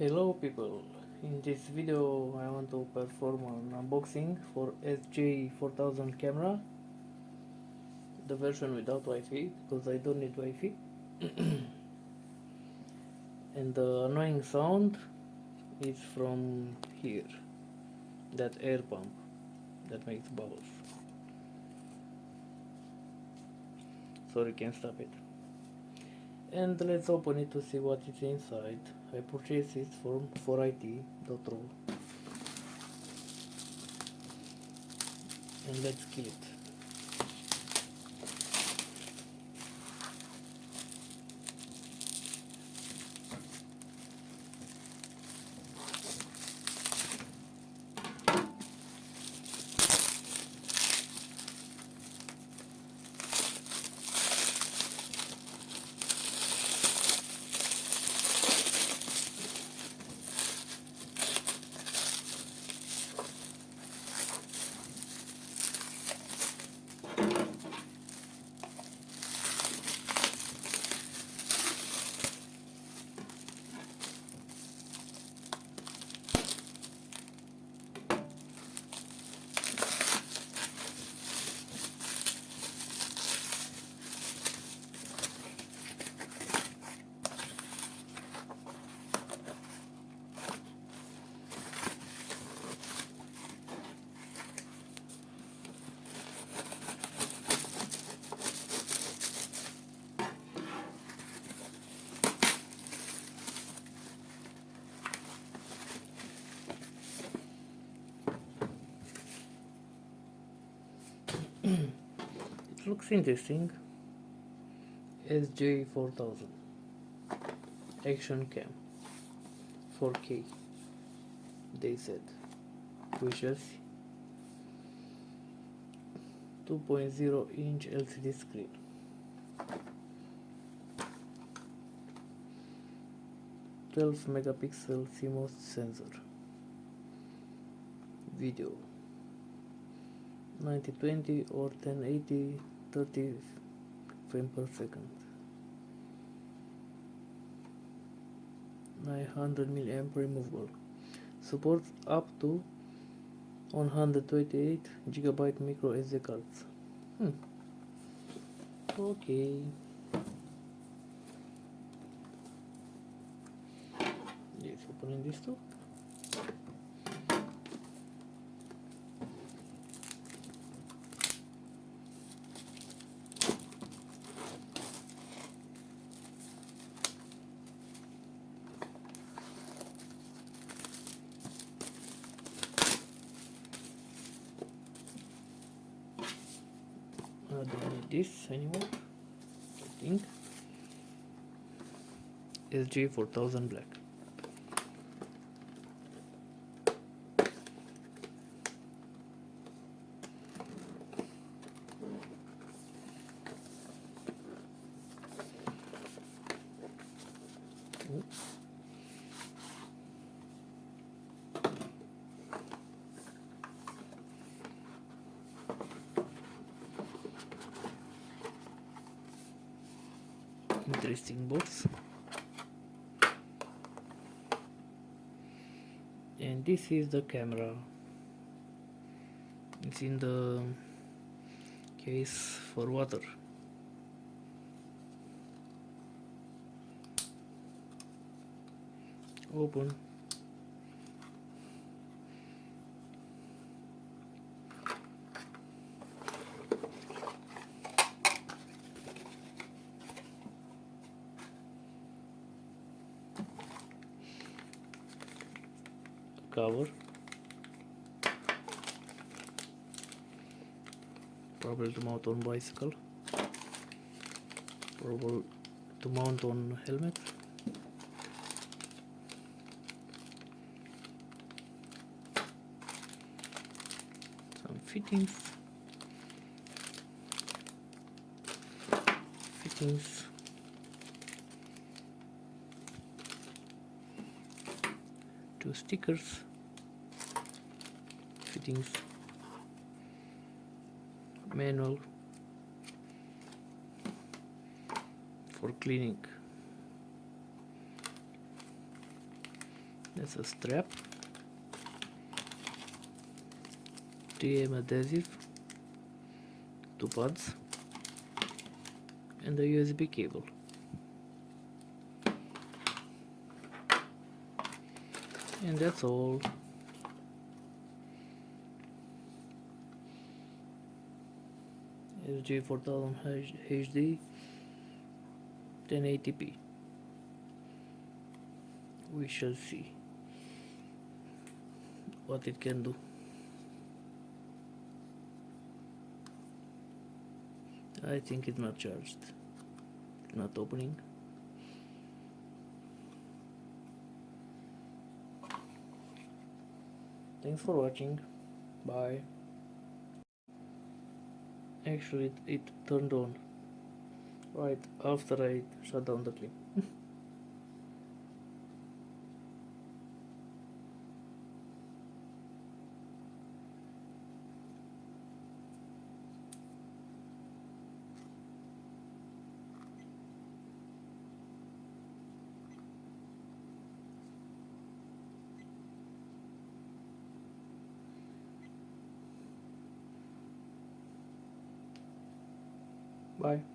Hello people, in this video I want to perform an unboxing for SJ4000 camera, the version without Wi-Fi because I don't need Wi-Fi. And the annoying sound is from here, that air pump that makes bubbles. So you can stop it. And let's open it to see what is inside. I purchased it from FotIT.ro. And let's kill it. It looks interesting. SJ4000 Action Cam 4K, they said. We shall see. 2.0 inch LCD screen. (12-megapixel CMOS sensor. Video 9020 or 1080 30 frame per second. 900 milliamp removable. Supports up to 128 GB micro SD cards. Okay. Let's open this too. I don't need this anymore, I think. SJ4000 black. Interesting box. And this is the camera. It's in the case for water. Open. Cover, probably to mount on bicycle, probably to mount on helmet. Some fittings, two stickers, fittings, manual for cleaning, There's a strap, 3M adhesive, 2 pads, and a USB cable. And that's all. SJ4000 HD 1080p. We shall see what it can do. I think it's not charged. It's not opening. Thanks for watching. Bye. Actually, it turned on right after I shut down the clip. Bye.